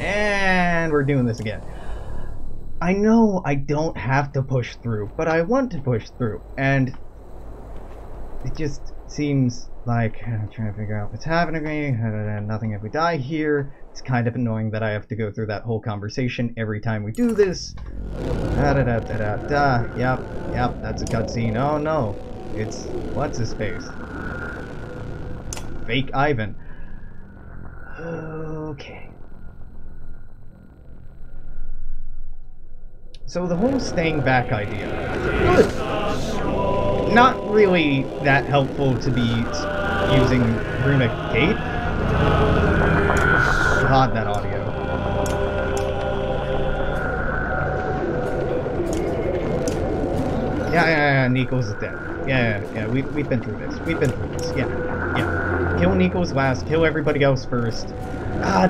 And we're doing this again. I know I don't have to push through, but I want to push through, and it just seems like I'm trying to figure out what's happening to me. Nothing if we die here. It's kind of annoying that I have to go through that whole conversation every time we do this. Yep, that's a cutscene. Oh no, it's what's his face? Fake Ivan. Okay. So the whole staying back idea. Good. Not really that helpful to be using Runic Gate. God, that audio. Yeah, Nico's is dead. Yeah, we've been through this. Yeah. Kill Nico's last, kill everybody else first.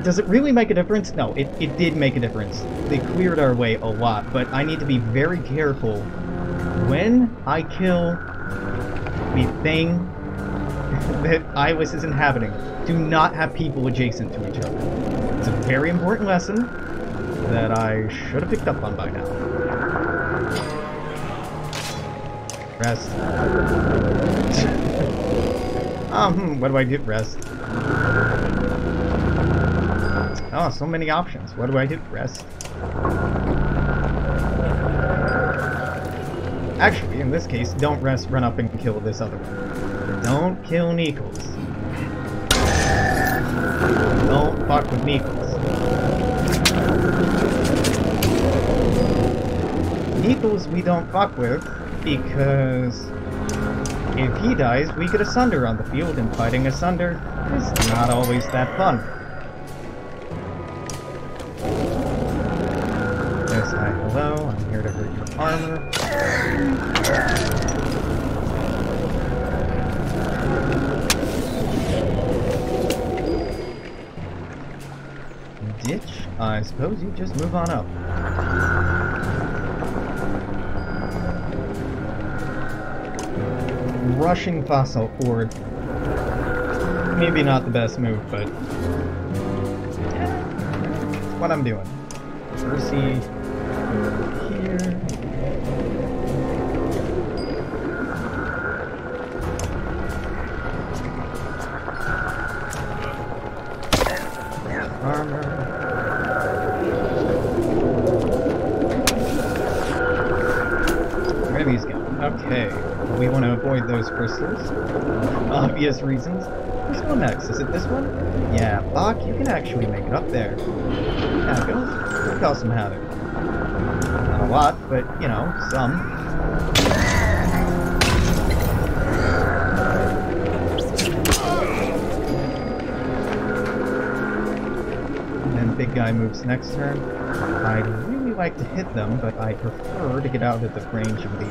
Does it really make a difference? No, it did make a difference. They cleared our way a lot, but I need to be very careful when I kill the thing that Iris is inhabiting. Do not have people adjacent to each other. It's a very important lesson that I should have picked up on by now. Rest. What do I do? Rest. Oh, so many options. What do I do? Rest. Actually, in this case, don't rest, run up and kill this other one. Don't kill Nichols. Don't fuck with Nichols. Nichols we don't fuck with because if he dies, we get Asunder on the field, and fighting Asunder is not always that fun. Yes, hi, hello, I'm here to hurt your armor. Ditch? I suppose you just move on up. Rushing fossil forward. Maybe not the best move, but it's what I'm doing. Mercy over here. Armor. Where are these going? Okay. We want to avoid those crystals. Obvious reasons. Who's going next? Is it this one? Yeah, Bach, you can actually make it up there. Yeah, go cause some havoc. Not a lot, but, you know, some. And then big guy moves next turn. I'd really like to hit them, but I prefer to get out of the range of the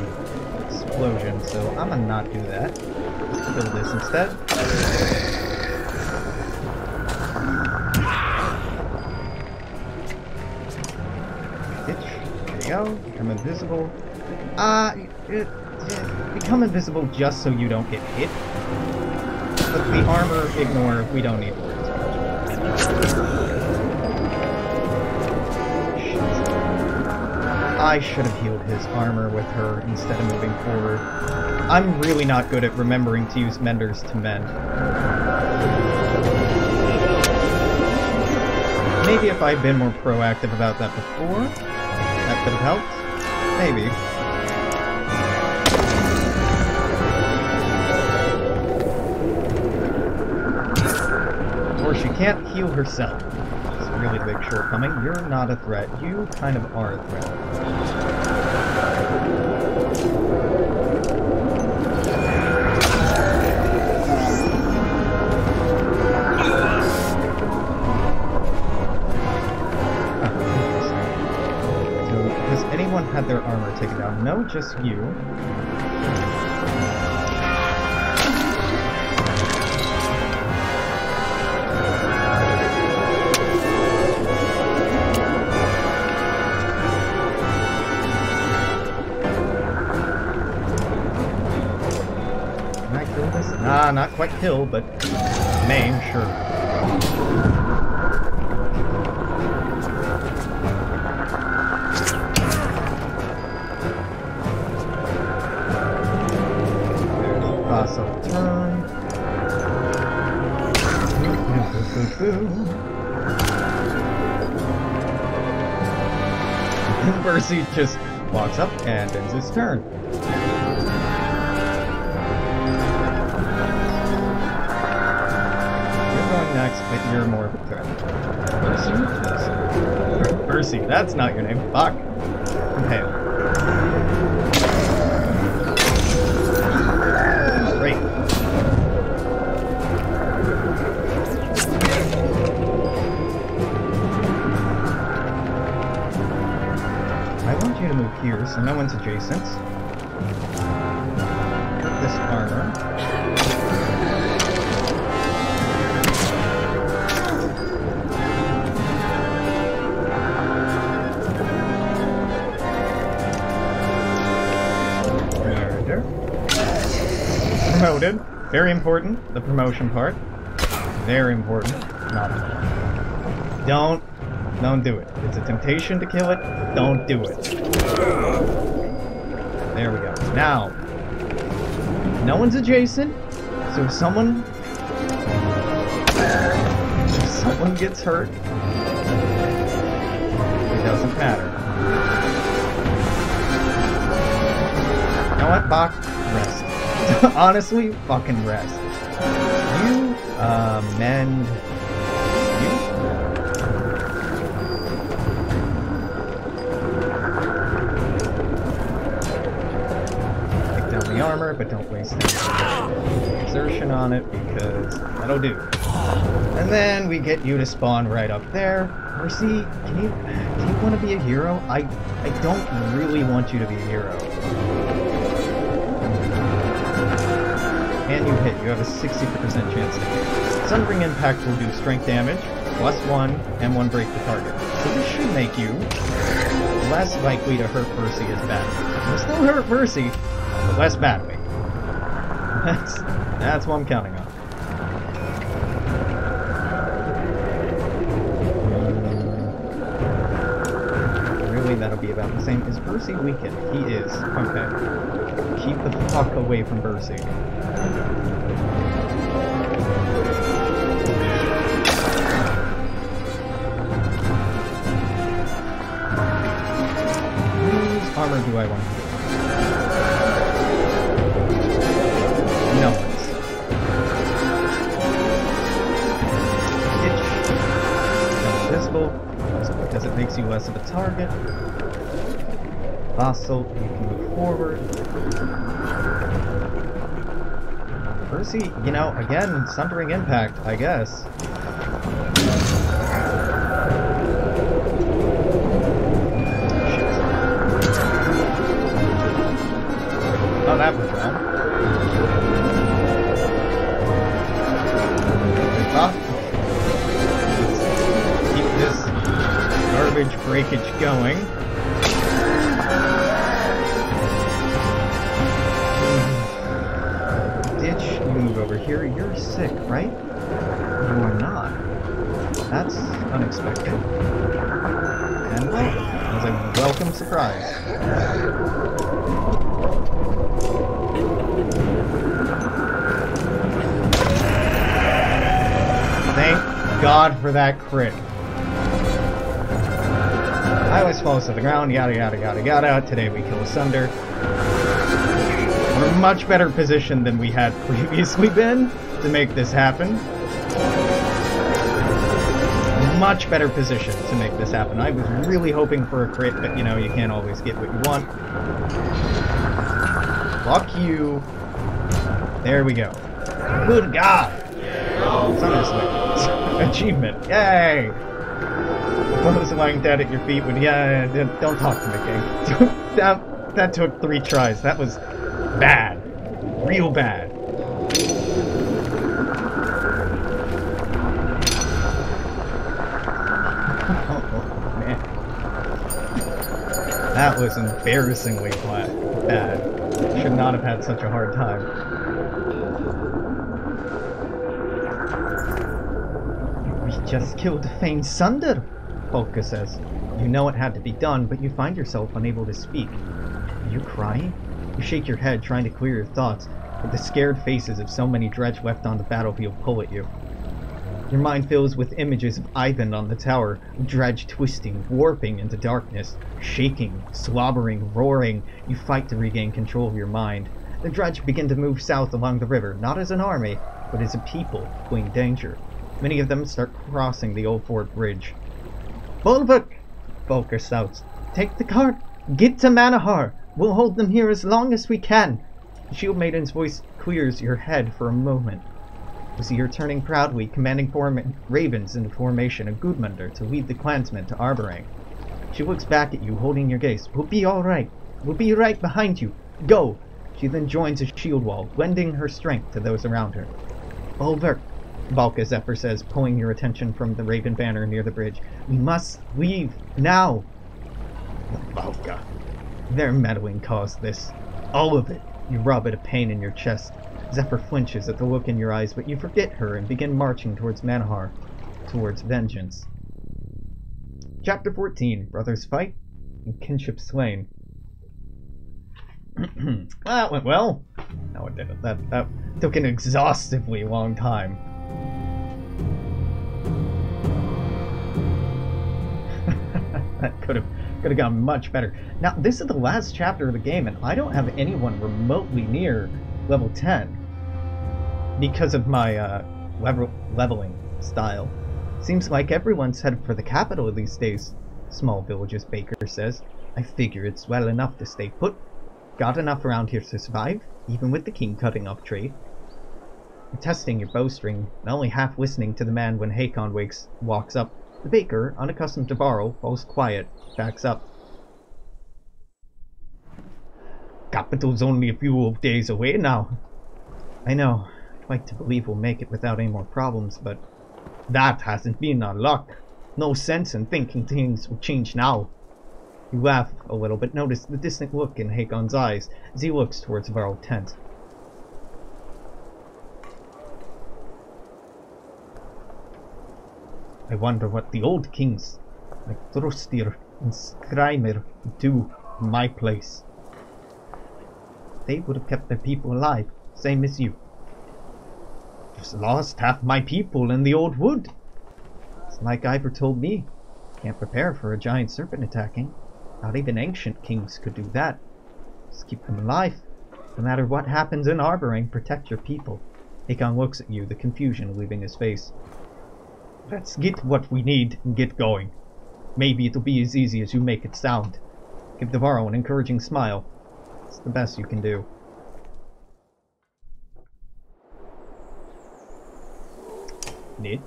explosion, so I'm gonna not do that. Kill this instead. Hitch. There you go. Become invisible. Become invisible just so you don't get hit. But the armor, ignore. We don't need words. I should have healed his armor with her instead of moving forward. I'm really not good at remembering to use menders to mend. Maybe if I'd been more proactive about that before, that could have helped. Maybe. Of course, she can't heal herself. It's a really big shortcoming. You're not a threat. You kind of are a threat. Had their armor taken down. No, just you. Can I kill this? Nah, not quite kill, but maim, sure. And Percy just walks up and ends his turn. You're going next, but you're more of a threat. Percy? Percy, that's not your name. Fuck. Impale. Great. I want you to move here so no one's adjacent. Put this armor. Promoted. Very important. The promotion part. Very important. Not important. Don't do it. It's a temptation to kill it. Don't do it. There we go. Now, no one's adjacent, so if someone gets hurt, it doesn't matter. You know what, Bach? Rest. Honestly, fucking rest. You, mend... You? Take down the armor, but don't waste any exertion on it, because that'll do. And then we get you to spawn right up there. Percy, do you want to be a hero? I don't really want you to be a hero. And you hit. You have a 60% chance to hit. Sundering Impact will do strength damage, +1, and 1 break the target. So this should make you less likely to hurt Percy as badly. You'll still hurt Percy, but less badly. That's what I'm counting on. Really, that'll be about the same. Is Percy weakened? He is. Okay. Keep the fuck away from Percy. Whose armor do I want to do? No one's. Itch. Invisible, because it makes you less of a target. Fossil, you can move forward. Percy, you know, again, Sundering Impact, I guess. Oh, that was wrong. Keep this garbage breakage going. Over here, you're sick, right? You are not. That's unexpected. And well, that was a welcome surprise. Thank God for that crit. Highlights falls to the ground, yada yada yada yada. Today we kill Asunder. We're in a much better position than we had previously been to make this happen. Much better position to make this happen. I was really hoping for a crit, but you know, you can't always get what you want. Fuck you. There we go. Good God. Achievement. Yay. Those lying dead at your feet would, yeah, don't talk to me, King. That took 3 tries. That was bad. Real bad. Oh, man. That was embarrassingly bad. Should not have had such a hard time. We just killed Fane Sunder, Polka says. You know it had to be done, but you find yourself unable to speak. Are you crying? You shake your head, trying to clear your thoughts, but the scared faces of so many dredge left on the battlefield pull at you. Your mind fills with images of Ivan on the tower, dredge twisting, warping into darkness, shaking, slobbering, roaring. You fight to regain control of your mind. The dredge begin to move south along the river, not as an army, but as a people fleeing danger. Many of them start crossing the old fort bridge. Bulwark! Volker shouts. Take the cart! Get to Manahar! We'll hold them here as long as we can! The Shield Maiden's voice clears your head for a moment. You see her turning proudly, commanding ravens into formation, and Gudmundur to lead the clansmen to Arborang. She looks back at you, holding your gaze. We'll be alright. We'll be right behind you. Go! She then joins a shield wall, lending her strength to those around her. Over! Valka Zephyr says, pulling your attention from the Raven banner near the bridge. We must leave, now! Valka. Their meddling caused this. All of it. You rub at a pain in your chest. Zephyr flinches at the look in your eyes, but you forget her and begin marching towards Manahar, towards vengeance. Chapter 14, Brothers Fight and Kinship Slain. That went well. No, it didn't. That took an exhaustively long time. That could have gone much better. Now, this is the last chapter of the game, and I don't have anyone remotely near level 10 because of my leveling style. Seems like everyone's headed for the capital these days. Small villages, Baker says. I figure it's well enough to stay put. Got enough around here to survive, even with the king cutting off trade. You're testing your bowstring, and only half listening to the man when Hakon walks up. The baker, unaccustomed to borrow, falls quiet, backs up. Capital's only a few days away now. I know. I'd like to believe we'll make it without any more problems, but that hasn't been our luck. No sense in thinking things will change now. You laugh a little, but notice the distant look in Hakon's eyes as he looks towards Varl's tent. I wonder what the old kings, like Thrustir and Skrymer, would do in my place. They would have kept their people alive, same as you. Just lost half my people in the old wood. It's like Ivor told me. Can't prepare for a giant serpent attacking. Not even ancient kings could do that. Just keep them alive. No matter what happens in Arborang, protect your people. Hakon looks at you, the confusion leaving his face. Let's get what we need and get going. Maybe it'll be as easy as you make it sound. Give the Varl an encouraging smile. It's the best you can do. Nid.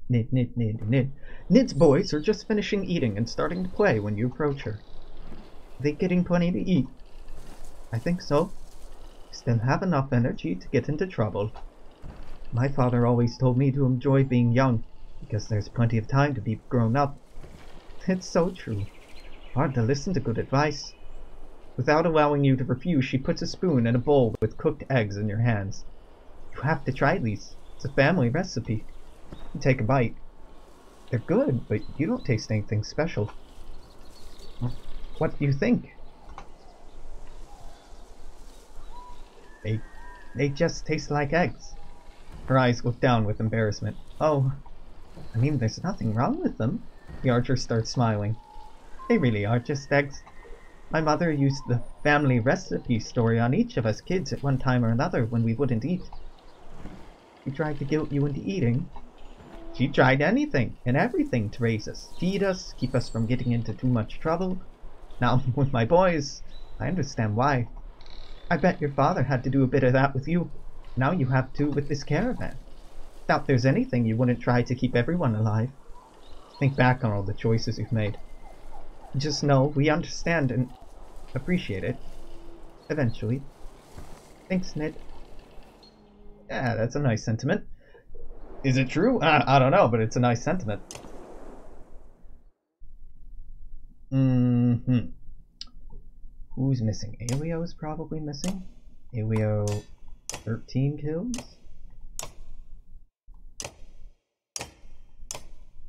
Nid. Nid's boys are just finishing eating and starting to play when you approach her. Are they getting plenty to eat? I think so. Still have enough energy to get into trouble. My father always told me to enjoy being young, because there's plenty of time to be grown up. It's so true. Hard to listen to good advice. Without allowing you to refuse, she puts a spoon in a bowl with cooked eggs in your hands. You have to try these. It's a family recipe. You take a bite. They're good, but you don't taste anything special. What do you think? They just taste like eggs. Her eyes look down with embarrassment. Oh, I mean, there's nothing wrong with them. The archer starts smiling. They really are just eggs. My mother used the family recipe story on each of us kids at one time or another when we wouldn't eat. She tried to guilt you into eating. She tried anything and everything to raise us, feed us, keep us from getting into too much trouble. Now, with my boys, I understand why. I bet your father had to do a bit of that with you. Now you have to with this caravan. Doubt there's anything you wouldn't try to keep everyone alive. Think back on all the choices you've made. Just know we understand and appreciate it. Eventually. Thanks, Ned. Yeah, that's a nice sentiment. Is it true? I don't know, but it's a nice sentiment. Who's missing? Aelio's probably missing. Aelio, 13 kills?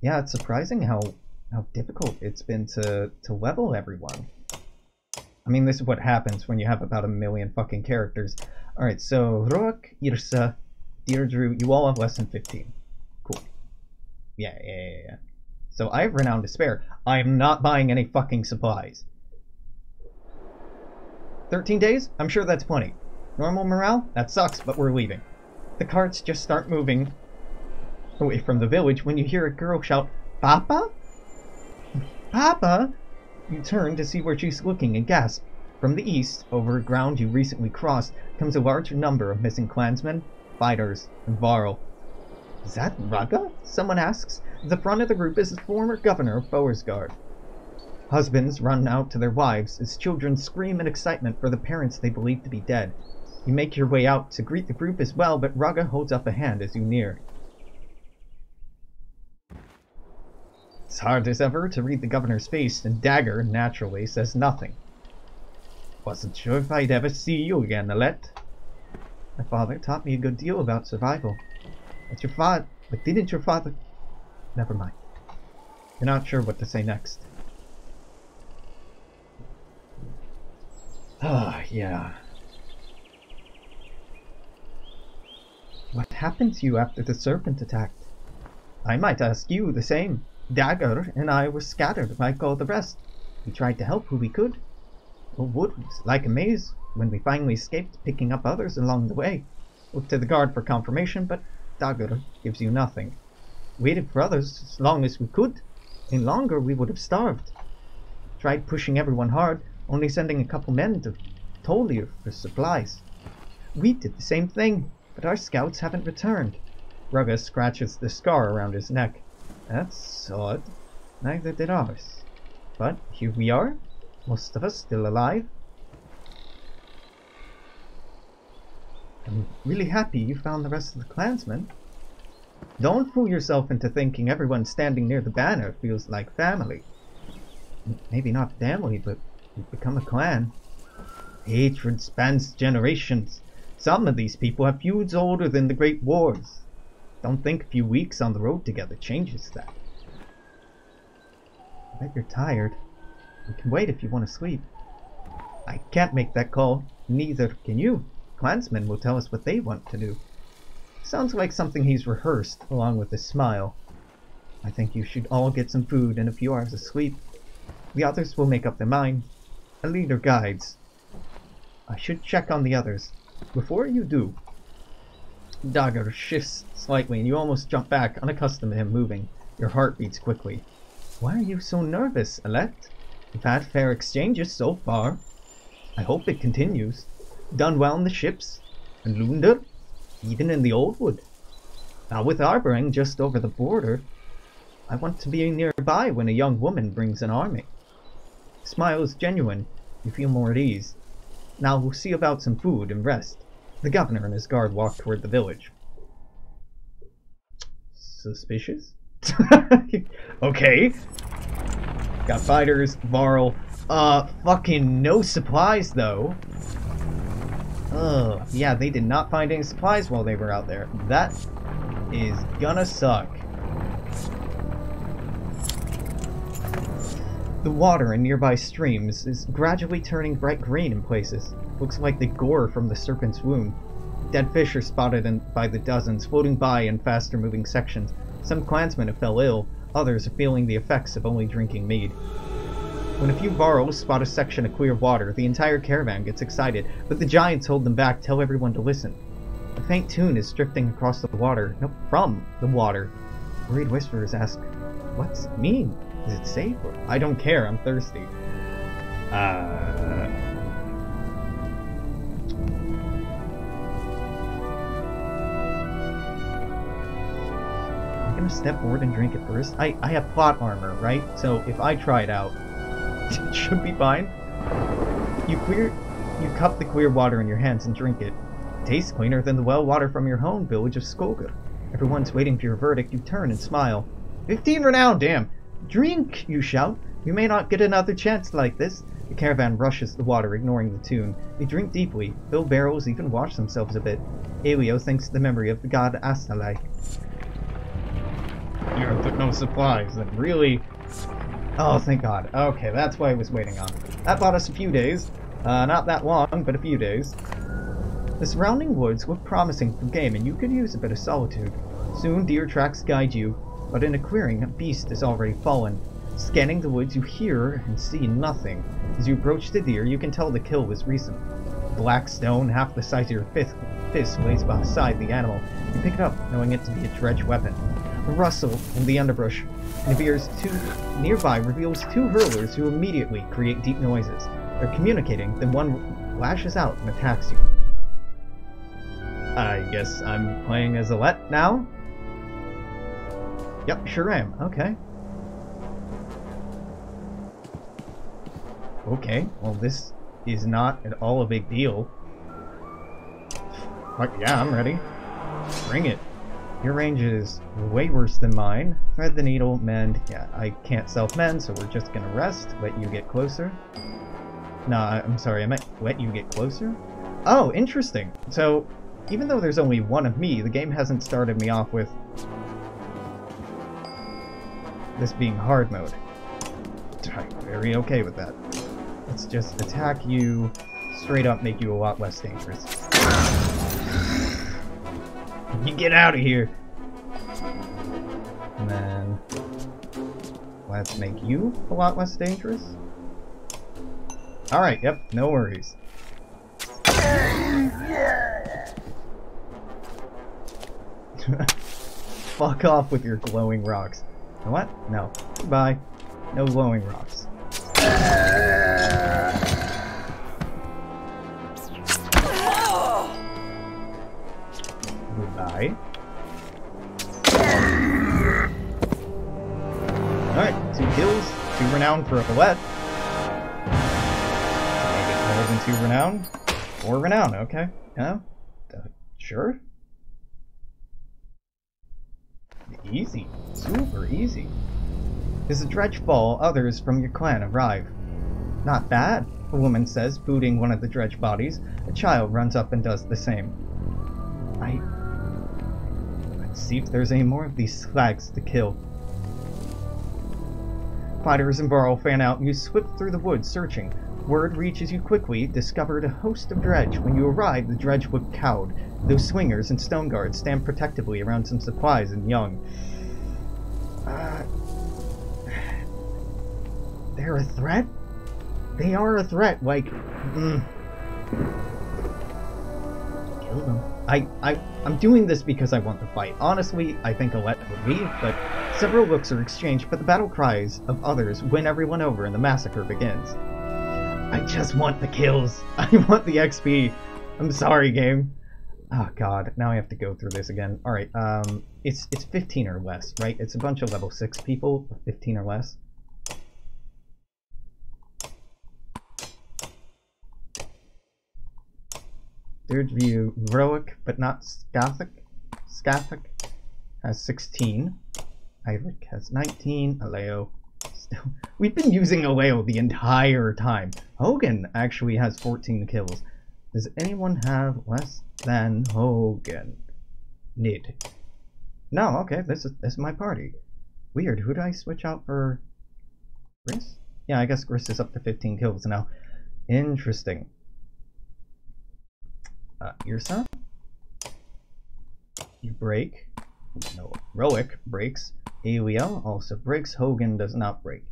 Yeah, it's surprising how difficult it's been to level everyone. I mean, this is what happens when you have about 1 million fucking characters. Alright, so Rook, Irsa, Deirdre, you all have less than 15. Yeah. So I have renown to spare. I am not buying any fucking supplies. 13 days? I'm sure that's plenty. Normal morale? That sucks, but we're leaving. The carts just start moving away from the village when you hear a girl shout, "Papa? Papa?" You turn to see where she's looking and gasp. From the east, over ground you recently crossed, comes a large number of missing clansmen, fighters, and Varl. "Is that Raga?" someone asks. The front of the group is the former governor of Boersgard. Husbands run out to their wives as children scream in excitement for the parents they believe to be dead. You make your way out to greet the group as well, but Raga holds up a hand as you near. It's hard as ever to read the governor's face, and Dagger, naturally, says nothing. "Wasn't sure if I'd ever see you again, Alette. My father taught me a good deal about survival. But didn't your father... Never mind. You're not sure what to say next." Ah, yeah. What happened to you after the serpent attacked? I might ask you the same. Dagger and I were scattered like all the rest. We tried to help who we could. The wood was like a maze when we finally escaped, picking up others along the way. Looked to the guard for confirmation, but Dagger gives you nothing. Waited for others as long as we could. Any longer we would have starved. Tried pushing everyone hard, only sending a couple men to Tolir for supplies. We did the same thing, but our scouts haven't returned. Rugga scratches the scar around his neck. That's odd. Neither did ours. But here we are, most of us still alive. I'm really happy you found the rest of the clansmen. Don't fool yourself into thinking everyone standing near the banner feels like family. Maybe not family, but we've become a clan. Hatred spans generations. Some of these people have feuds older than the Great Wars. Don't think a few weeks on the road together changes that. I bet you're tired. We can wait if you want to sleep. I can't make that call. Neither can you. Clansmen will tell us what they want to do. Sounds like something he's rehearsed, along with a smile. I think you should all get some food and a few hours of sleep. The others will make up their mind. A leader guides. I should check on the others. Before you do... Dagger shifts slightly and you almost jump back, unaccustomed to him moving. Your heart beats quickly. Why are you so nervous, Alette? We've had fair exchanges so far. I hope it continues. Done well in the ships, and Lunder, even in the Old Wood. Now with Arbering just over the border, I want to be nearby when a young woman brings an army. The smile is genuine. You feel more at ease. Now we'll see about some food and rest. The governor and his guard walk toward the village. Suspicious? Okay. Got fighters, Varl. Fucking no supplies though. Oh, yeah, they did not find any supplies while they were out there. That is gonna suck. The water in nearby streams is gradually turning bright green in places. Looks like the gore from the serpent's wound. Dead fish are spotted by the dozens, floating by in faster moving sections. Some clansmen have fell ill, others are feeling the effects of only drinking mead. When a few Varls spot a section of clear water, the entire caravan gets excited, but the giants hold them back, tell everyone to listen. A faint tune is drifting across the water, no, from the water. Worried whisperers ask, "What's it mean? Is it safe?" Or, "I don't care, I'm thirsty." I'm gonna step forward and drink it first. I have plot armor, right? So if I try it out, it should be fine. You cup the clear water in your hands and drink it. It tastes cleaner than the well water from your home village of Skolga. Everyone's waiting for your verdict. You turn and smile. 15 renown, damn! Drink, you shout. You may not get another chance like this. The caravan rushes the water, ignoring the tune. They drink deeply. Fill barrels, even wash themselves a bit. Elio thanks the memory of the god Astalai. You put no supplies, then really... Oh, thank God. Okay, that's what I was waiting on. That bought us a few days. Not that long, but a few days. The surrounding woods look promising for game, and you could use a bit of solitude. Soon, deer tracks guide you. but in a clearing, a beast has already fallen. Scanning the woods, you hear and see nothing. As you approach the deer, you can tell the kill was recent. Black stone, half the size of your fist, lays beside the animal. You pick it up, knowing it to be a dredge weapon. A rustle in the underbrush nearby reveals two hurlers who immediately create deep noises. They're communicating, then one lashes out and attacks you. I guess I'm playing as Alette now? Yep, sure am. Okay. Okay, well this is not at all a big deal. Fuck yeah, I'm ready. Bring it. Your range is way worse than mine. Thread the needle, mend. Yeah, I can't self-mend, so we're just gonna rest. Let you get closer. Nah, I'm sorry, I meant let you get closer? Oh, interesting. So, even though there's only one of me, the game hasn't started me off with this being hard mode. I'm very okay with that. Let's just attack you, straight up make you a lot less dangerous. You get out of here! And then let's make you a lot less dangerous. Alright, yep, no worries. Fuck off with your glowing rocks. What? No. Goodbye. No glowing rocks. Goodbye. Alright, 2 kills, 2 renown for a Alette. More than 2 renown? 4 renown, okay. Yeah? Sure? Easy. Super easy. As the dredge fall, others from your clan arrive. Not bad, a woman says, booting one of the dredge bodies. A child runs up and does the same. Let's see if there's any more of these slags to kill. Fighters and Barl fan out and you slip through the woods searching. Word reaches you quickly, discovered a host of dredge. When you arrive, the dredge look cowed. Those swingers and stone guards stand protectively around some supplies and young. They're a threat? They are a threat, like, Kill them. I'm doing this because I want to fight. Honestly, I think Alette would leave, but several looks are exchanged, but the battle cries of others win everyone over and the massacre begins. I just want the kills. I want the XP. I'm sorry, game. Oh god, now I have to go through this again. Alright, it's 15 or less, right? It's a bunch of level 6 people, 15 or less. Third view, heroic, but not scathic. Scathic has 16. Ivric has 19. Aleo still. We've been using Aleo the entire time. Hogan actually has 14 kills. Does anyone have less than Hogan? Nid. No, okay, this is my party. Weird, who do I switch out for Gris? Yeah, I guess Gris is up to 15 kills now. Interesting. Irsa? You break. No, Heroic breaks. Aliel also breaks. Hogan does not break.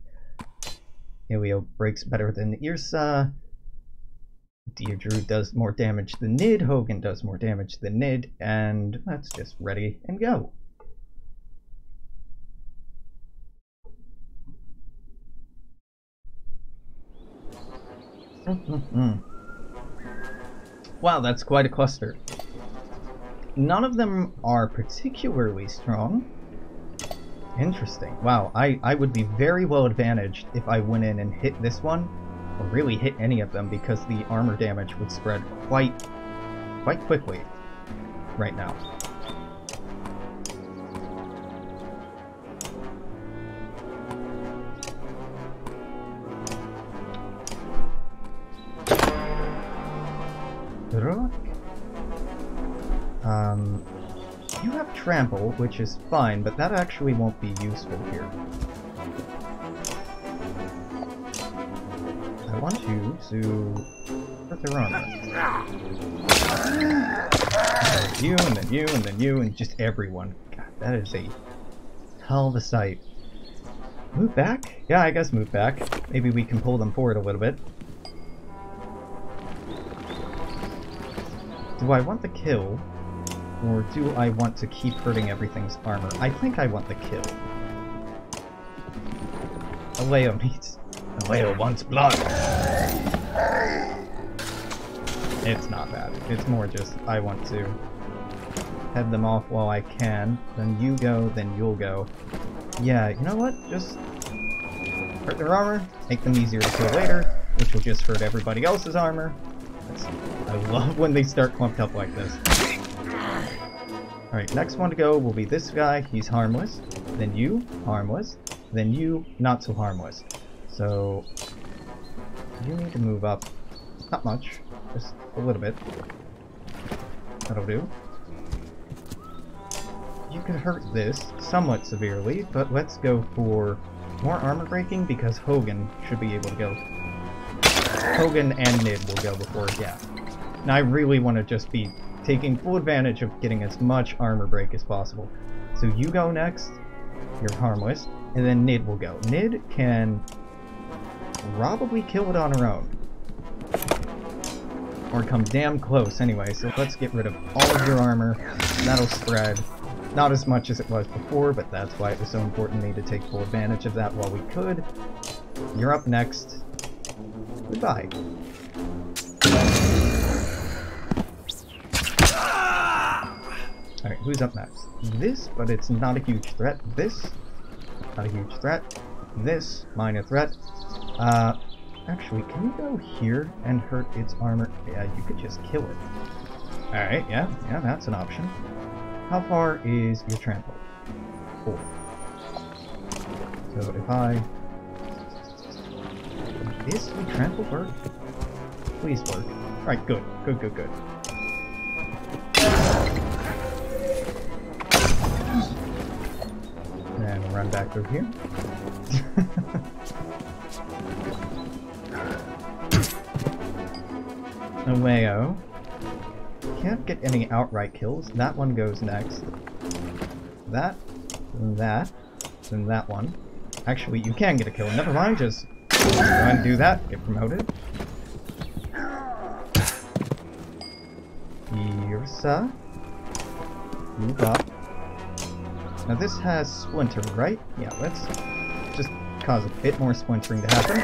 Aliel breaks better than Irsa. Deirdre does more damage than Nid. Hogan does more damage than Nid. And let's just ready and go. Wow, that's quite a cluster. None of them are particularly strong. Interesting. Wow, I would be very well advantaged if I went in and hit this one, or really hit any of them, because the armor damage would spread quite quickly right now. You have trample, which is fine, but that actually won't be useful here. I want you to put their armor. You, and then you, and then you, and just everyone. God, that is a hell of a sight. Move back? Yeah, I guess move back. Maybe we can pull them forward a little bit. Do I want the kill? Or do I want to keep hurting everything's armor? I think I want the kill. Aleo needs... Aleo wants blood! It's not bad. It's more just, I want to head them off while I can. Then you go, then you'll go. Yeah, you know what? Just hurt their armor, make them easier to kill later, which will just hurt everybody else's armor. I love when they start clumped up like this. Alright, next one to go will be this guy. He's harmless. Then you, harmless. Then you, not so harmless. So, you need to move up. Not much. Just a little bit. That'll do. You can hurt this somewhat severely, but let's go for more armor breaking because Hogan should be able to go. Hogan and Nid will go before, yeah. Now I really want to just be taking full advantage of getting as much armor break as possible. So you go next, you're harmless, and then Nid will go. Nid can probably kill it on her own. Or come damn close anyway, so let's get rid of all of your armor. That'll spread. Not as much as it was before, but that's why it was so important to me to take full advantage of that while we could. You're up next. Goodbye. Alright, who's up next? This, but it's not a huge threat. This, not a huge threat. This, minor threat. Actually, can you go here and hurt its armor? Yeah, you could just kill it. Alright, yeah, that's an option. How far is your trample? 4. So if I... Is the trample work? Please work. Alright, good. Good. And we'll run back through here. Aleo. Can't get any outright kills. That one goes next. That, and that one. Actually, you can get a kill. Never mind, just go ahead and do that. Get promoted. Irsa. Move up. Now this has splinter, right? Yeah, let's just cause a bit more splintering to happen.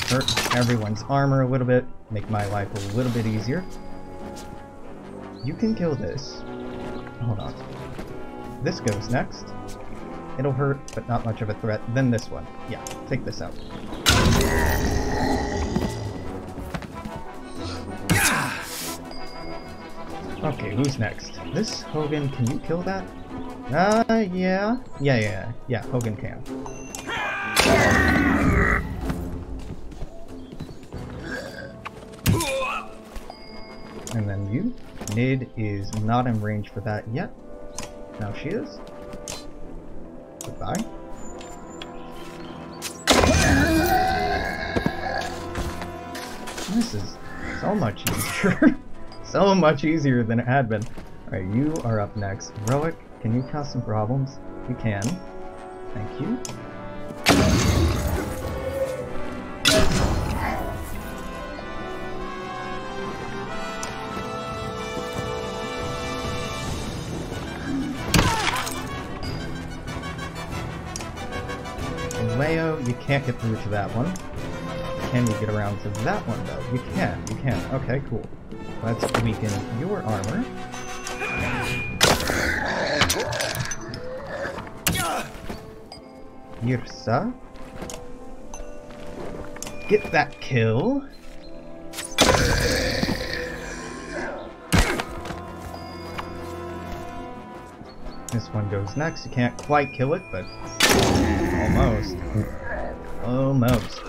Hurt everyone's armor a little bit. Make my life a little bit easier. You can kill this. Hold on. This goes next. It'll hurt, but not much of a threat. Then this one. Yeah, take this out. Okay, who's next? This Hogan, can you kill that? Yeah. Yeah, Hogan can. And then you. Nid is not in range for that yet. Now she is. Goodbye. This is so much easier. So much easier than it had been. Alright, you are up next. Heroic, can you cause some problems? You can. Thank you. Leo, you can't get through to that one. Can you get around to that one, though? You can. Okay, cool. Let's weaken your armor. Irsa. Get that kill. This one goes next. You can't quite kill it, but almost. Almost.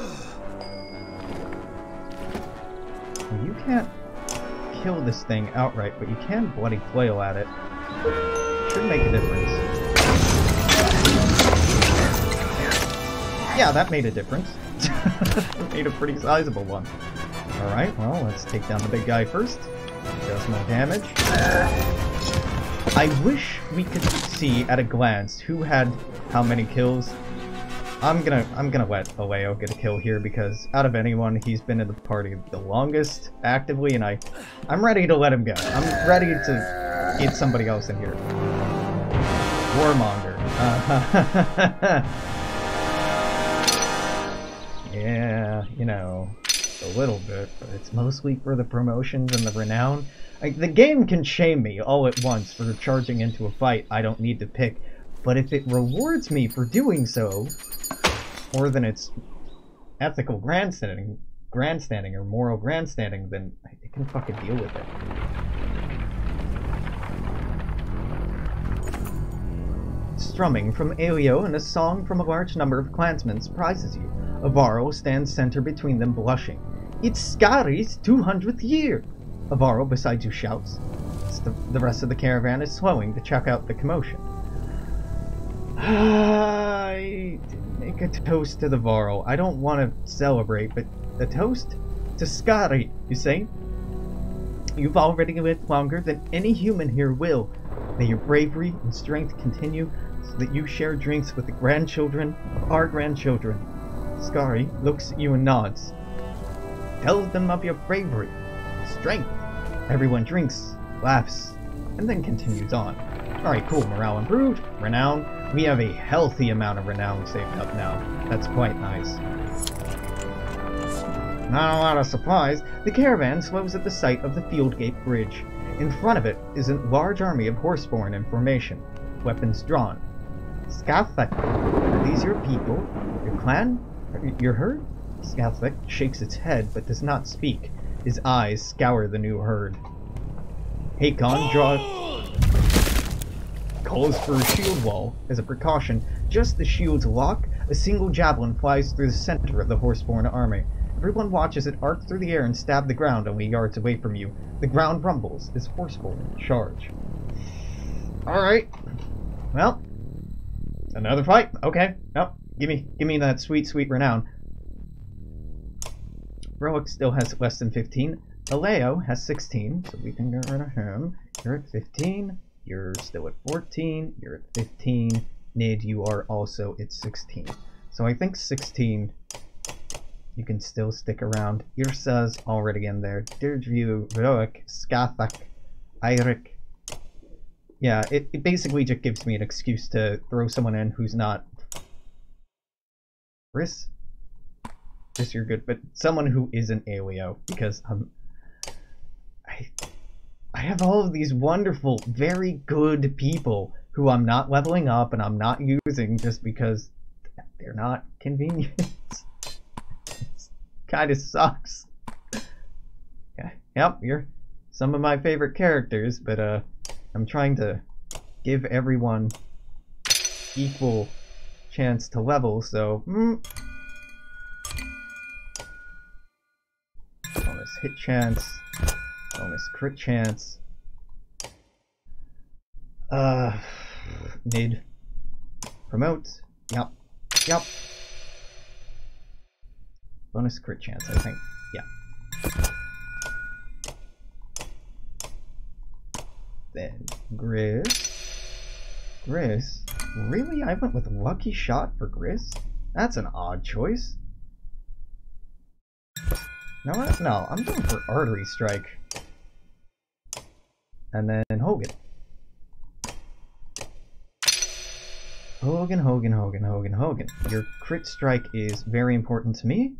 You can't kill this thing outright, but you can bloody flail at it. Should make a difference. Yeah, that made a difference. Made a pretty sizable one. Alright, well, let's take down the big guy first. Does more damage. I wish we could see at a glance who had how many kills. I'm gonna let Aleo get a kill here because out of anyone, he's been in the party the longest actively, and I'm ready to let him go. I'm ready to get somebody else in here. Warmonger. Yeah, you know, a little bit, but it's mostly for the promotions and the renown. Like, the game can shame me all at once for charging into a fight I don't need to pick, but if it rewards me for doing so, more than its ethical grandstanding or moral grandstanding, then I can fucking deal with it. Strumming from Aleo and a song from a large number of clansmen surprises you. Avaro stands center between them, blushing. It's Skari's 200th year! Avaro beside you shouts. The rest of the caravan is slowing to check out the commotion. I make a toast to the Varl. I don't want to celebrate, but a toast to Skari, you say? You've already lived longer than any human here will. May your bravery and strength continue so that you share drinks with the grandchildren of our grandchildren. Skari looks at you and nods. Tell them of your bravery, strength. Everyone drinks, laughs, and then continues on. Alright, cool. Morale improved. Renown. We have a healthy amount of renown saved up now. That's quite nice. Not a lot of supplies. The caravan slows at the sight of the Fieldgate Bridge. In front of it is a large army of horseborn in formation, weapons drawn. Skathek, are these your people? Your clan? Your herd? Skathek shakes its head but does not speak. His eyes scour the new herd. Hakon calls for a shield wall. As a precaution, just as shields lock, a single javelin flies through the center of the horseborn army. Everyone watches it arc through the air and stab the ground only yards away from you. The ground rumbles as horseborn charge. Alright. Well, another fight. Okay. Nope. Give me that sweet, sweet renown. Roic still has less than 15. Aleo has 16, so we can get rid of him. You're at 15. You're still at 14. You're at 15. Nid, you are also at 16. So I think 16, you can still stick around. Irsa's already in there. Deirdre, Roic, Skathak, Eirik. Yeah, it basically just gives me an excuse to throw someone in who's not... Chris? Chris, you're good, but someone who isn't Aleo, because I have all of these wonderful, very good people who I'm not leveling up and I'm not using just because they're not convenient. It kind of sucks. Yeah, yep, you're some of my favorite characters, but I'm trying to give everyone equal chance to level, so bonus hit chance, bonus crit chance. Nid. Promote. Yep. Yep. Bonus crit chance, I think. Yeah. Then Grizz. Grizz? Really? I went with Lucky Shot for Grizz? That's an odd choice. No, I'm going for Artery Strike. And then Hogan. Hogan. Your crit strike is very important to me.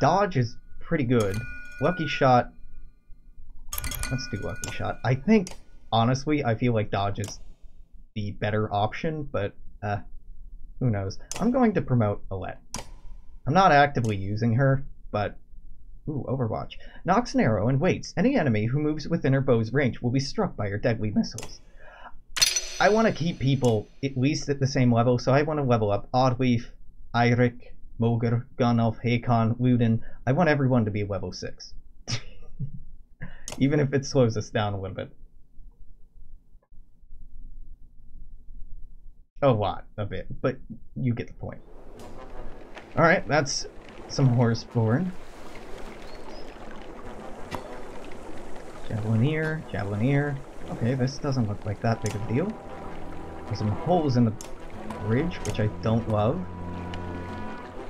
Dodge is pretty good. Lucky Shot. Let's do Lucky Shot. I think, honestly, I feel like Dodge is the better option, but who knows. I'm going to promote Alette. I'm not actively using her, but... Ooh, Overwatch. Knocks an arrow and waits. Any enemy who moves within her bow's range will be struck by her deadly missiles. I want to keep people at least at the same level, so I want to level up Oddleaf, Eirik, Moger, Gunnulf, Hakon, Luden. I want everyone to be level 6. Even if it slows us down a little bit. A lot, a bit, but you get the point. Alright, that's some Horseborn. Javelin here, Okay, this doesn't look like that big of a deal. There's some holes in the bridge, which I don't love.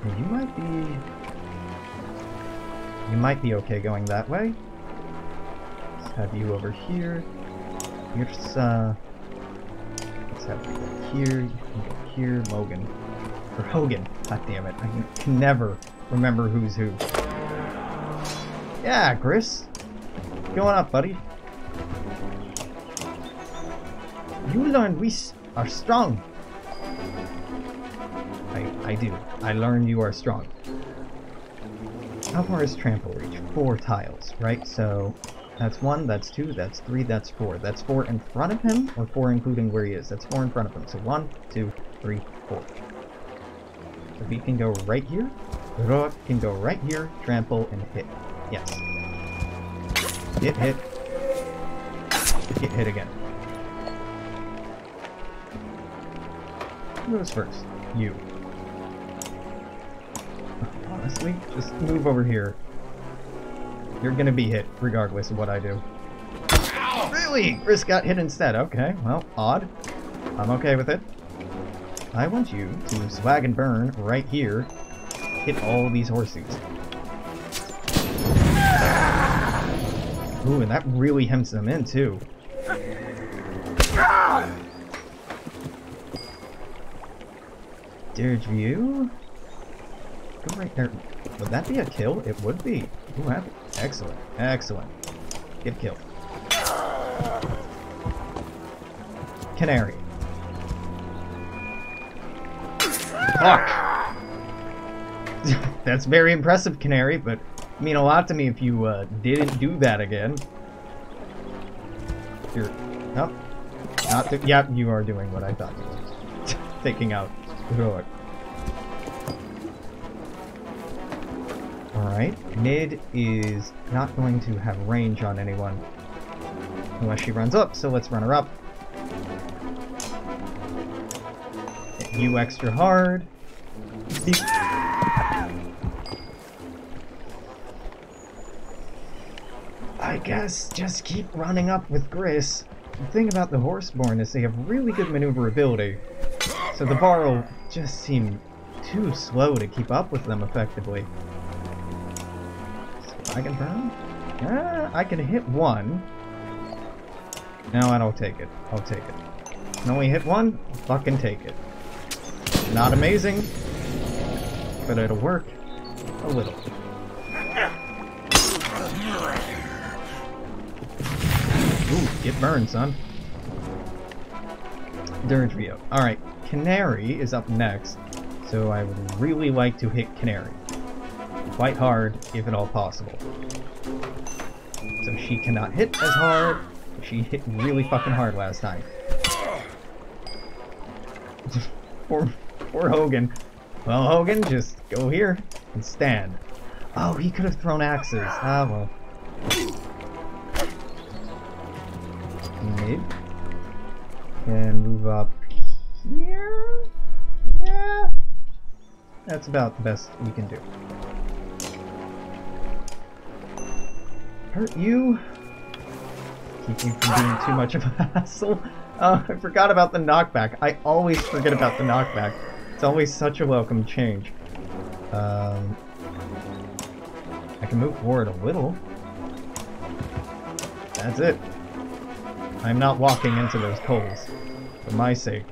And you might be okay going that way. Let's have you over here. Here's let's have you go here. You can go here. Logan. Or Hogan. God damn it. I can never remember who's who. Yeah, Chris. What's going up, buddy? You learned we are strong. I do. I learned you are strong. How far is trample reach? 4 tiles, right? So that's 1, that's 2, that's 3, that's 4. That's 4 in front of him, or 4 including where he is? That's 4 in front of him. So 1, 2, 3, 4. So he can go right here. Rook can go right here, trample, and hit. Yes. Get hit. Get hit again. Who goes first? You. Honestly, just move over here. You're gonna be hit, regardless of what I do. Really? Chris got hit instead. Okay, well, odd. I'm okay with it. I want you to swag and burn right here. Hit all these horses. Ooh, and that really hems them in, too. Dirge view. Go right there. Would that be a kill? It would be. Ooh, excellent. Excellent. Get a kill. Canary. Fuck! That's very impressive, Canary, but mean a lot to me if you didn't do that again. You're... Nope. Yep, you are doing what I thought you were. Taking out Heroic. Alright, mid is not going to have range on anyone unless she runs up, so let's run her up. Hit you extra hard. I guess just keep running up with Gris. The thing about the Horseborn is they have really good maneuverability, so the bar will just seem too slow to keep up with them effectively. I can burn? I can hit one. No, I don't take it. I'll take it. Can only hit one? Fucking take it. Not amazing, but it'll work a little. Ooh, get burned, son. Dirge Rio. Alright, Canary is up next, so I would really like to hit Canary. Quite hard, if at all possible. So she cannot hit as hard. She hit really fucking hard last time. Poor Hogan. Well, Hogan, just go here and stand. Oh, he could have thrown axes. Ah, well. Mid. Can move up here? Yeah. That's about the best we can do. Hurt you. Keep you from being too much of a hassle. I forgot about the knockback. I always forget about the knockback. It's always such a welcome change. I can move forward a little. That's it. I'm not walking into those coals. For my sake.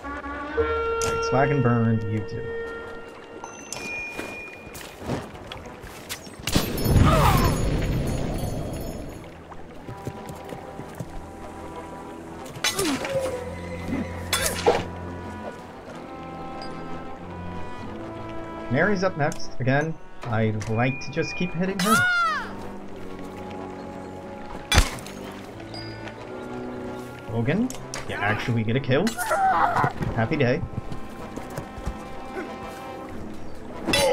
Alright, swag and burn, you two. Mary's up next. Again, I'd like to just keep hitting her. Logan, you actually get a kill. Happy day.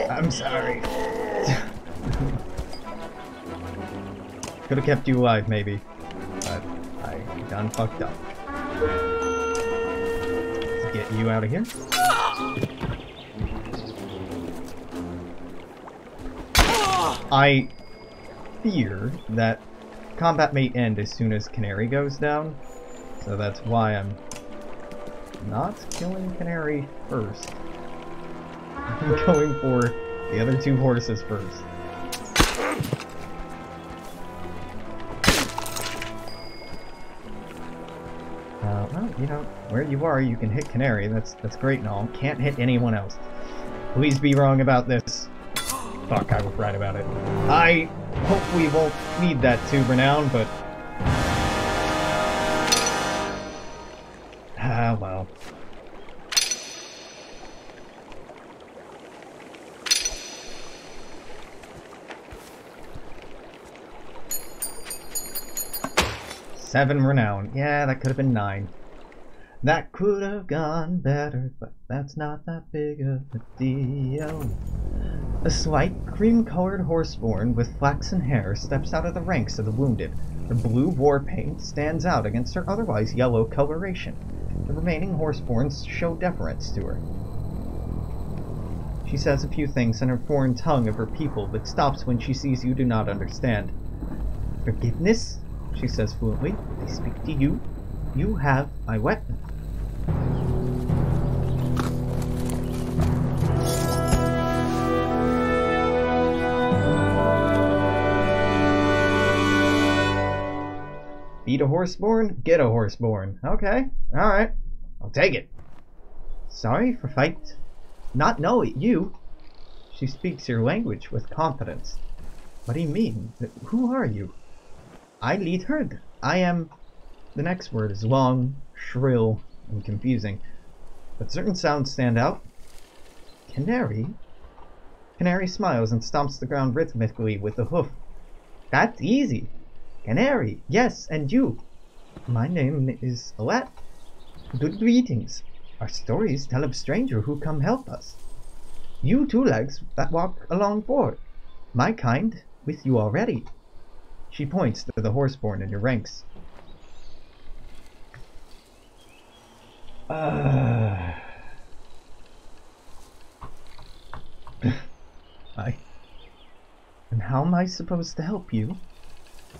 I'm sorry. Could have kept you alive, maybe. But I done fucked up. Let's get you out of here. fear that combat may end as soon as Canary goes down. So that's why I'm not killing Canary first. I'm going for the other two horses first. Well, you know, where you are, you can hit Canary. That's great and all. Can't hit anyone else. Please be wrong about this. Fuck, I was right about it. I hope we won't need that to renown, but... ah, well. Seven renown. Yeah, that could have been 9. That could have gone better, but that's not that big of a deal. A slight, cream-colored horseborn with flaxen hair steps out of the ranks of the wounded. Her blue war paint stands out against her otherwise yellow coloration. The remaining horseborns show deference to her. She says a few things in her foreign tongue of her people, but stops when she sees you do not understand. Forgiveness? She says fluently. They speak to you. You have my weapon. Beat a horseborn, get a horseborn. Okay, alright. I'll take it. Sorry for fight. Not know it, you. She speaks your language with confidence. What do you mean? Who are you? I lead herd. I am... The next word is long, shrill, and confusing, but certain sounds stand out. Canary? Canary smiles and stomps the ground rhythmically with a hoof. That's easy. Canary, yes, and you? My name is Alat. Good greetings. Our stories tell of stranger who come help us. You two legs that walk along board. My kind, with you already. She points to the horseborn in your ranks. And how am I supposed to help you?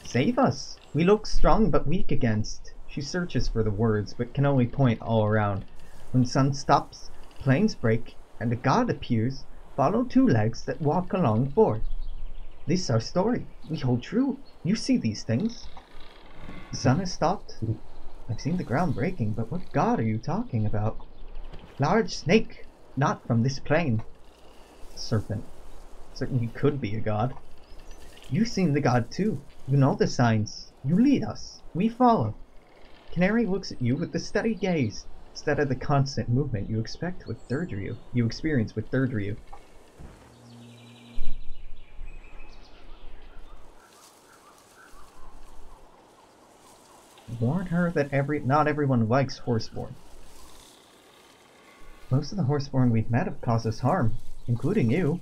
Save us! We look strong but weak against. She searches for the words, but can only point all around. When sun stops, planes break, and a god appears, follow two legs that walk along board. This is our story. We hold true. You see these things. The sun has stopped. I've seen the ground breaking, but what god are you talking about? Large snake, not from this plane. Serpent. Certainly could be a god. You've seen the god too. You know the signs. You lead us. We follow. Canary looks at you with a steady gaze, instead of the constant movement you expect with third Ryu. You experience with third Ryu. Warn her that not everyone likes Horseborn. Most of the Horseborn we've met have caused us harm, including you.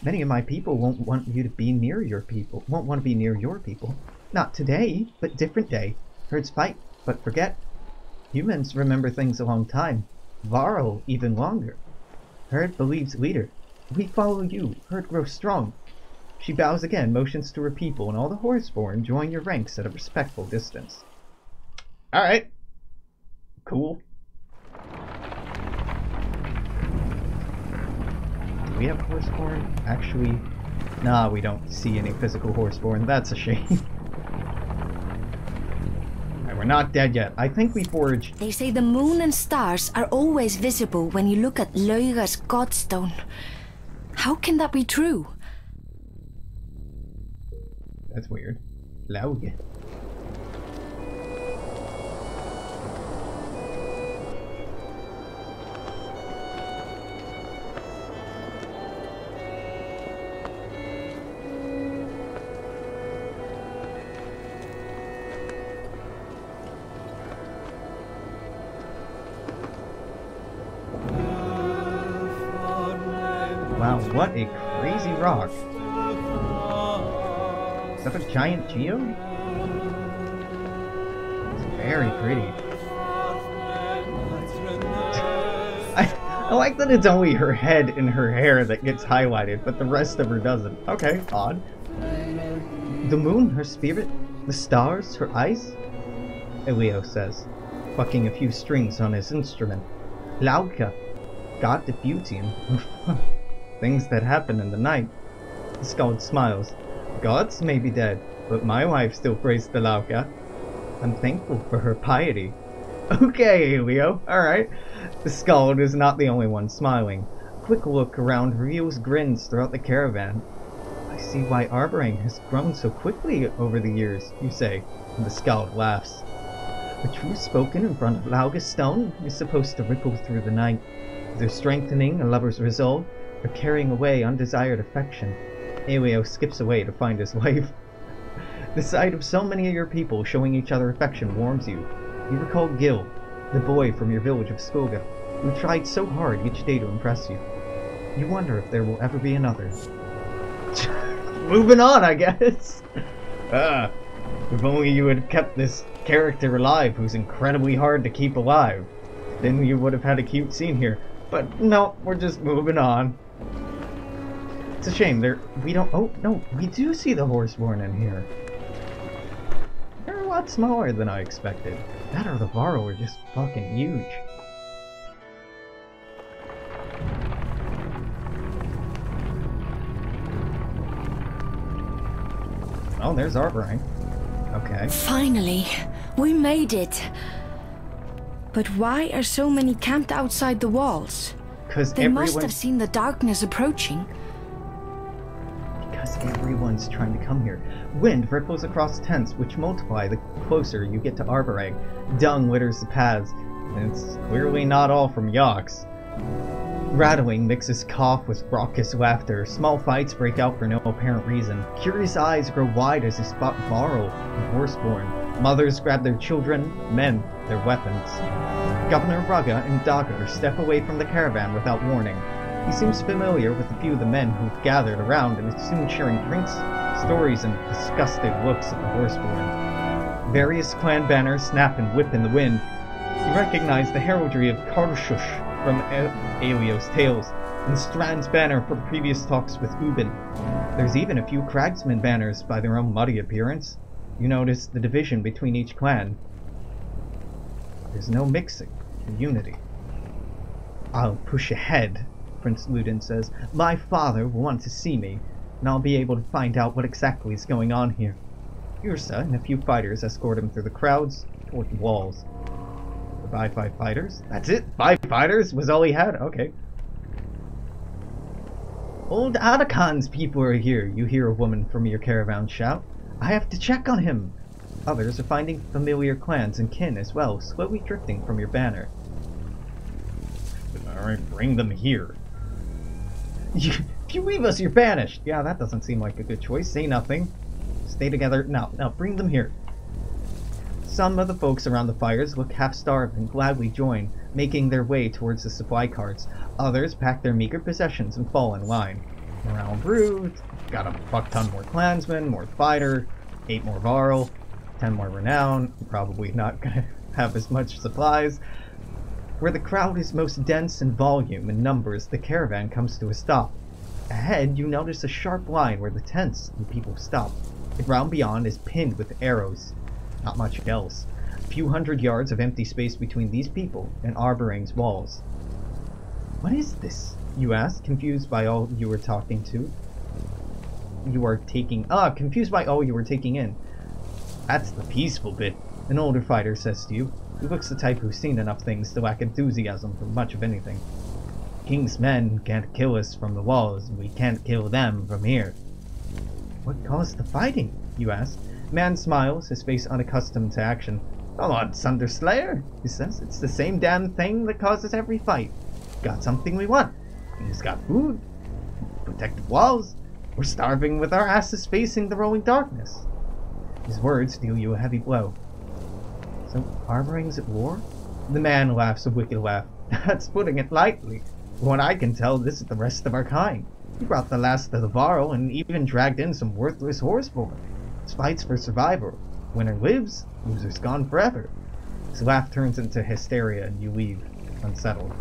Many of my people won't want you to be near your people. Won't want to be near your people. Not today, but different day. Herds fight, but forget. Humans remember things a long time. Varl even longer. Herd believes leader. We follow you. Herd grows strong. She bows again, motions to her people, and all the Horseborn join your ranks at a respectful distance. Alright. Cool. Do we have Horseborn? Actually, nah, we don't see any physical Horseborn. That's a shame. Alright, we're not dead yet. I think we foraged... They say the moon and stars are always visible when you look at Lauga's godstone. How can that be true? That's weird. Lauga. Wow, what a crazy rock. Is that a giant geode? It's very pretty. I like that it's only her head and her hair that gets highlighted, but the rest of her doesn't. Okay, odd. The moon, her spirit, the stars, her eyes? Elio says, plucking a few strings on his instrument. Lauka, God the beauty and things that happen in the night. The skald smiles. Gods may be dead, but my wife still prays the Lauka. I'm thankful for her piety. Okay, Elio, alright. The skald is not the only one smiling. A quick look around reveals grins throughout the caravan. I see why Arborang has grown so quickly over the years, you say, and the skald laughs. A truth spoken in front of Lauga's stone is supposed to ripple through the night, either strengthening a lover's resolve or carrying away undesired affection. Elio skips away to find his wife. The sight of so many of your people showing each other affection warms you. You recall Gil, the boy from your village of Skoga, who tried so hard each day to impress you. You wonder if there will ever be another. Moving on, I guess. If only you had kept this character alive who's incredibly hard to keep alive. Then you would have had a cute scene here. But no, we're just moving on. It's a shame, we don't... Oh, no, we do see the Horseborn in here. They're a lot smaller than I expected. That or the Varro are just fucking huge. Oh, there's Arborang. Okay. Finally, we made it. But why are so many camped outside the walls? Because they must have seen the darkness approaching. Because everyone's trying to come here. Wind ripples across tents, which multiply the closer you get to Arborang. Dung litters the paths, and it's clearly not all from Yox. Rattling mixes cough with raucous laughter. Small fights break out for no apparent reason. Curious eyes grow wide as they spot Varro and Horseborn. Mothers grab their children, men their weapons. Governor Rugga and Dagger step away from the caravan without warning. He seems familiar with a few of the men who've gathered around and is soon sharing drinks, stories, and disgusted looks at the Horseborn. Various clan banners snap and whip in the wind. You recognize the heraldry of Karshush from Elio's tales, and Strand's banner from previous talks with Ubin. There's even a few Cragsman banners by their own muddy appearance. You notice the division between each clan. There's no mixing, unity. I'll push ahead, Prince Ludin says. My father will want to see me, and I'll be able to find out what exactly is going on here. Ursa and a few fighters escort him through the crowds toward the walls. By 5 fighters? That's it? 5 fighters was all he had? Okay. Old Adakan's people are here, you hear a woman from your caravan shout. I have to check on him. Others are finding familiar clans and kin as well, slowly drifting from your banner. Alright, bring them here. If you leave us, you're banished. Yeah, that doesn't seem like a good choice. Say nothing. Stay together. No, bring them here. Some of the folks around the fires look half-starved and gladly join, making their way towards the supply carts. Others pack their meager possessions and fall in line. Morale improved, got a fuck-ton more clansmen, more fighter, 8 more Varl, 10 more renown, probably not gonna have as much supplies. Where the crowd is most dense in volume and numbers, the caravan comes to a stop. Ahead, you notice a sharp line where the tents and people stop. The ground beyond is pinned with arrows. Not much else. A few hundred yards of empty space between these people and Arborang's walls. What is this? You ask, confused by all you were talking to. Confused by all you were taking in. That's the peaceful bit, an older fighter says to you. He looks the type who's seen enough things to lack enthusiasm for much of anything. King's men can't kill us from the walls, and we can't kill them from here. What caused the fighting? You ask. Man smiles, his face unaccustomed to action. Come on, Sunderslayer, he says. It's the same damn thing that causes every fight. Got something we want. He's got food, protective walls. We're starving with our asses facing the rolling darkness. His words deal you a heavy blow. So, Arborang's at war? The man laughs a wicked laugh. That's putting it lightly. From what I can tell, this is the rest of our kind. He brought the last of the Varl and even dragged in some worthless Horseborn. It's fights for survival. Winner lives, loser's gone forever. His laugh turns into hysteria and you leave, unsettled.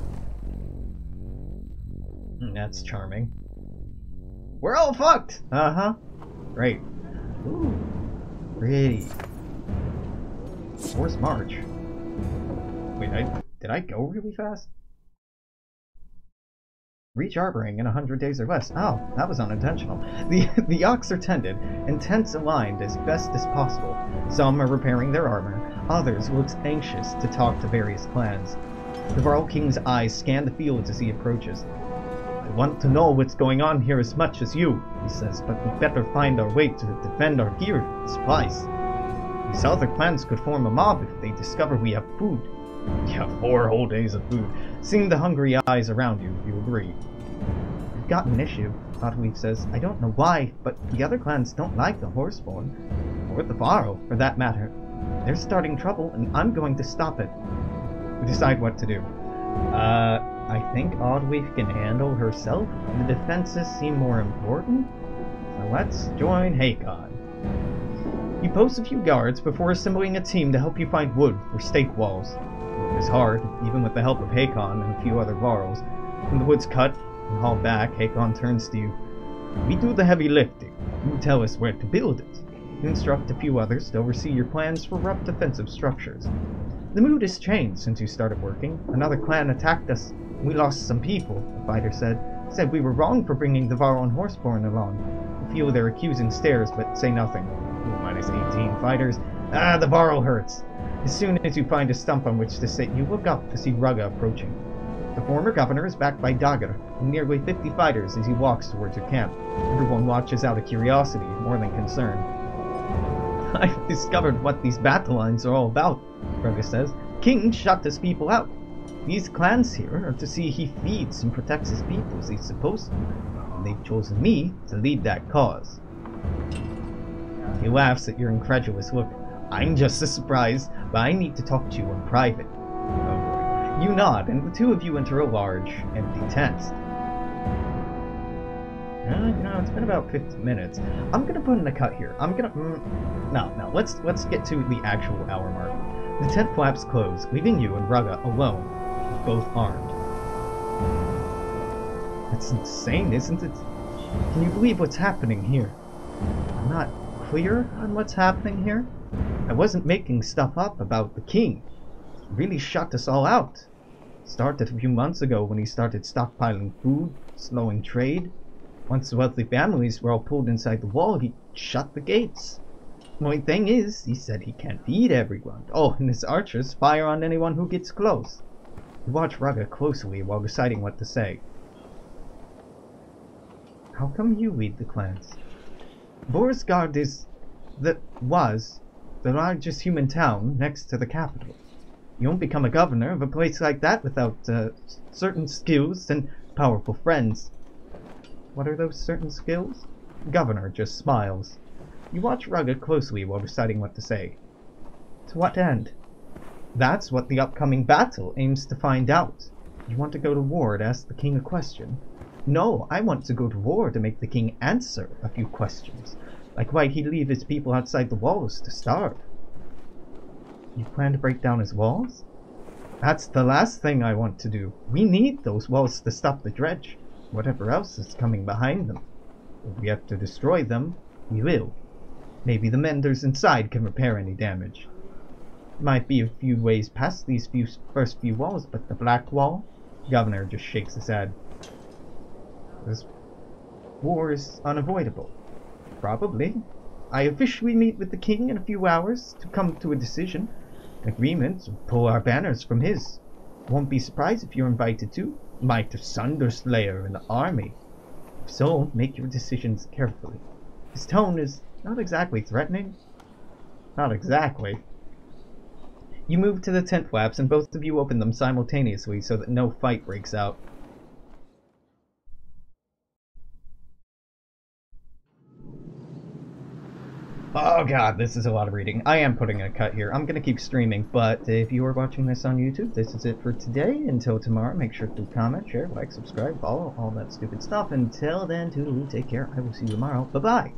That's charming. We're all fucked! Uh-huh. Great. Ooh, pretty. Forced march. Wait, did I go really fast? Reach Arboring in 100 days or less. Oh, that was unintentional. The ox are tended, and tents aligned as best as possible. Some are repairing their armor, others look anxious to talk to various clans. The Varl King's eyes scan the fields as he approaches. I want to know what's going on here as much as you, he says, but we better find our way to defend our gear and supplies. These other clans could form a mob if they discover we have food. Yeah, 4 whole days of food. Seeing the hungry eyes around you, you agree. We've got an issue, Otweave says. I don't know why, but the other clans don't like the Horseborn. Or the Varl, for that matter. They're starting trouble, and I'm going to stop it. We decide what to do. I think Oddweave can handle herself. The defenses seem more important. So let's join Hakon. You post a few guards before assembling a team to help you find wood for stake walls. It is hard, even with the help of Hakon and a few other Varls. When the wood's cut and hauled back, Hakon turns to you. We do the heavy lifting. You tell us where to build it. You instruct a few others to oversee your plans for rough defensive structures. The mood has changed since you started working. Another clan attacked us. We lost some people, the fighter said. Said we were wrong for bringing the Varl and Horseborn along. You feel their accusing stares, but say nothing. Minus 18 fighters. Ah, the Varl hurts. As soon as you find a stump on which to sit, you look up to see Rugga approaching. The former governor is backed by Dagr, and nearly 50 fighters as he walks towards your camp. Everyone watches out of curiosity, more than concern. I've discovered what these battle lines are all about, Rugga says. King shut his people out. These clans here are to see he feeds and protects his people as he's supposed to, and they've chosen me to lead that cause. He laughs at your incredulous look. I'm just as surprised, but I need to talk to you in private. Oh boy. You nod, and the two of you enter a large, empty tent. It's been about 15 minutes. I'm gonna put in a cut here. No, let's get to the actual hour mark. The tent flaps close, leaving you and Rugga alone, both armed. That's insane, isn't it? Can you believe what's happening here? I'm not clear on what's happening here. I wasn't making stuff up about the king. He really shut us all out. Started a few months ago when he started stockpiling food, slowing trade. Once the wealthy families were all pulled inside the wall, he shut the gates. The only thing is, he said he can't feed everyone. Oh, and his archers fire on anyone who gets close. You watch Rugga closely while deciding what to say. How come you lead the clans? Borisgard was the largest human town next to the capital. You won't become a governor of a place like that without certain skills and powerful friends. What are those certain skills? The governor just smiles. You watch Rugga closely while deciding what to say. To what end? That's what the upcoming battle aims to find out. You want to go to war to ask the king a question? No, I want to go to war to make the king answer a few questions. Like why he'd leave his people outside the walls to starve. You plan to break down his walls? That's the last thing I want to do. We need those walls to stop the dredge. Whatever else is coming behind them. If we have to destroy them, we will. Maybe the menders inside can repair any damage. Might be a few ways past these first few walls, but the black wall? The governor just shakes his head. This war is unavoidable. Probably. I officially meet with the king in a few hours to come to a decision. An agreement to pull our banners from his. Won't be surprised if you're invited too. Might have Sunderslayer in the army. If so, make your decisions carefully. His tone is not exactly threatening. Not exactly. You move to the tent flaps and both of you open them simultaneously so that no fight breaks out. Oh god, this is a lot of reading. I am putting a cut here. I'm going to keep streaming, but if you are watching this on YouTube, this is it for today. Until tomorrow, make sure to comment, share, like, subscribe, follow, all that stupid stuff. Until then, toodaloo, take care. I will see you tomorrow. Bye-bye!